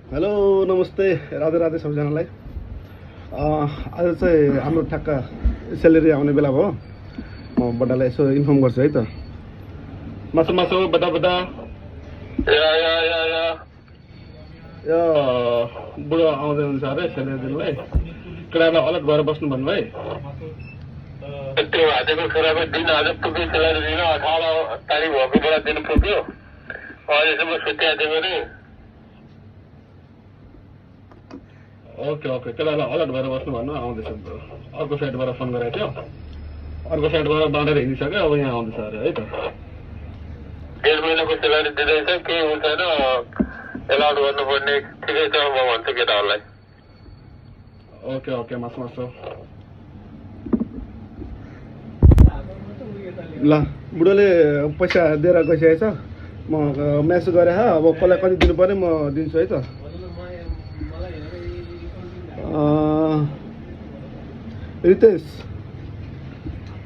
Hello नमस्ते राधे राधे सबैजनालाई। आज चाहिँ हाम्रो ठ्याक्क सेलेरी आउने बेला भयो। म बड्डालाई यसो इन्फर्म गर्छु है त। मासु मासु बड्डा बड्डा यो बुढो आउँदै हुन्छ अरे सेलेरी दिनलाई। केटालाई अलर्ट भएर बस्नु भन्नु है। त्यो आजको खेलाको दिन आज पुग्यो सेलेरी दिन 18 तारिक भएको बेला दिन पुग्यो। अहिलेसम्म छुट्या दियो भने ओके ओके केटालाई अलर्ट भएर बस्नु भन्नु आउँदैछ। अर्को साइडबाट फोन गरेको थियो। अर्को साइडबाट बाँडेर हिँडिसक्यो अब यहाँ आउँदैछ अरे है त। 1.5 महिनाको सेलेरी दिँदैछ केही हुँदैन एलाउड गर्नुपर्ने ठिकै छ म भन्छु केटाहरूलाई। ओके ओके मासु मासु ल बुढोले पैसा दिएर गइसकेको छ। म म्यासेज गरेँ अब कसलाई कति दिनु पर्यो म दिन्छु है त। रितेश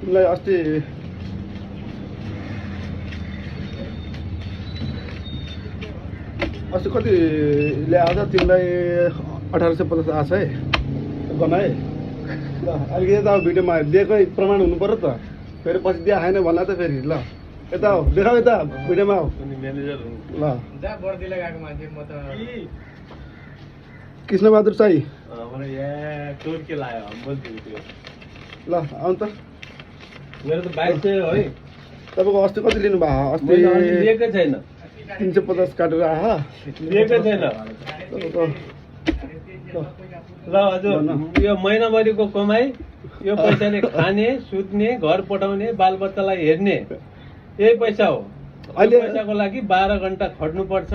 तिमीलाई अस्ति कति ल्याएको छ तिमीलाई 1850 आछ है गनाए ल। अहिले यता भिडियोमा दिएकै प्रमाण हुनु पर्यो त। फेरि पछि दिए आएन भन्ला त फेरि ल यता हो देखाऊ यता भिडियोमा आऊ ल। कृष्णबहादुर साई ल आउनु त। मेरो त 2200 है। तपाईँको अस्ति कति लिनुभयो? अस्ति लिएकै छैन। 350 काटेर आहा लिएकै छैन। तपाईँको ल हजुर यो महिनाभरिको कमाई यो पैसाले खाने सुत्ने घर पठाउने बालबच्चालाई हेर्ने यही पैसा हो। अहिले पैसाको लागि 12 घन्टा खट्नुपर्छ।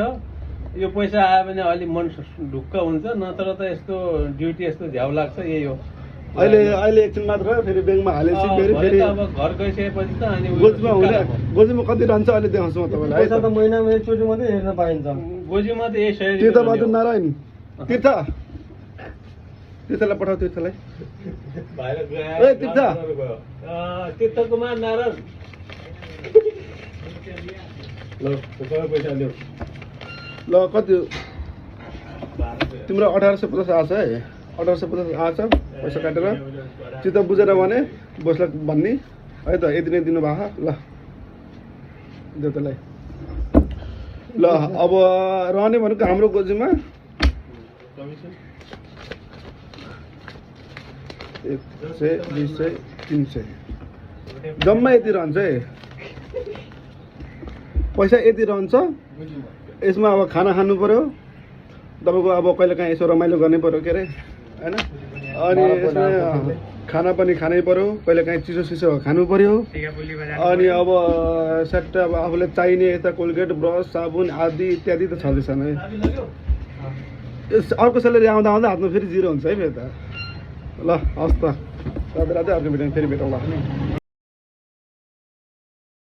यो पैसा आयो भने अलि मन ढुक्क हुन्छ नत्र त यस्तो ड्युटी यस्तो झ्याउ लाग्छ। यही हो अहिले एकछिन मात्र फेरि ब्याङ्कमा हालेपछि फेरि अब घर गइसकेपछि त अनि गोजीमा कति रहन्छ अहिले देखाउँछु म तपाईँलाई। पैसा त महिनामा एकचोटि मात्रै हेर्न पाइन्छ। गोजीमा त यही 100 तीर्थबहादुर नारायण तीर्थलाई पठाऊ तीर्थलाई। तीर्थकुमार नारायण पैसा ल्याऊ ल। कति तिम्रो 1850 आछ है। 1850 आछ पैसा काटेर चित्त बुझेर भने बस्ला भन्ने है त। यति नै दिनुभएको ल देउतालाई ल। अब रहने भनेको हाम्रो गोजीमा 100, 200, 300 जम्मा यति रहन्छ है। पैसा यति रहन्छ। यसमा अब खाना खानु पर्यो तपाईँको। अब कहिले काहीँ यसो रमाइलो गर्नै पर्यो के अरे होइन। अनि यसमा खाना पनि खानै पर्यो। कहिले काहीँ चिसो सिसो खानु पर्यो। अनि अब सेट अब आफूलाई चाहिने यता कोलगेट ब्रस साबुन आदि इत्यादि त छँदैछ नै। अर्को सेलेरी आउँदा आउँदा हातमा फेरि 0 हुन्छ है फेरि त। ल हस् त राधे राधे। अर्को भिडियोमा फेरि भेटौँला।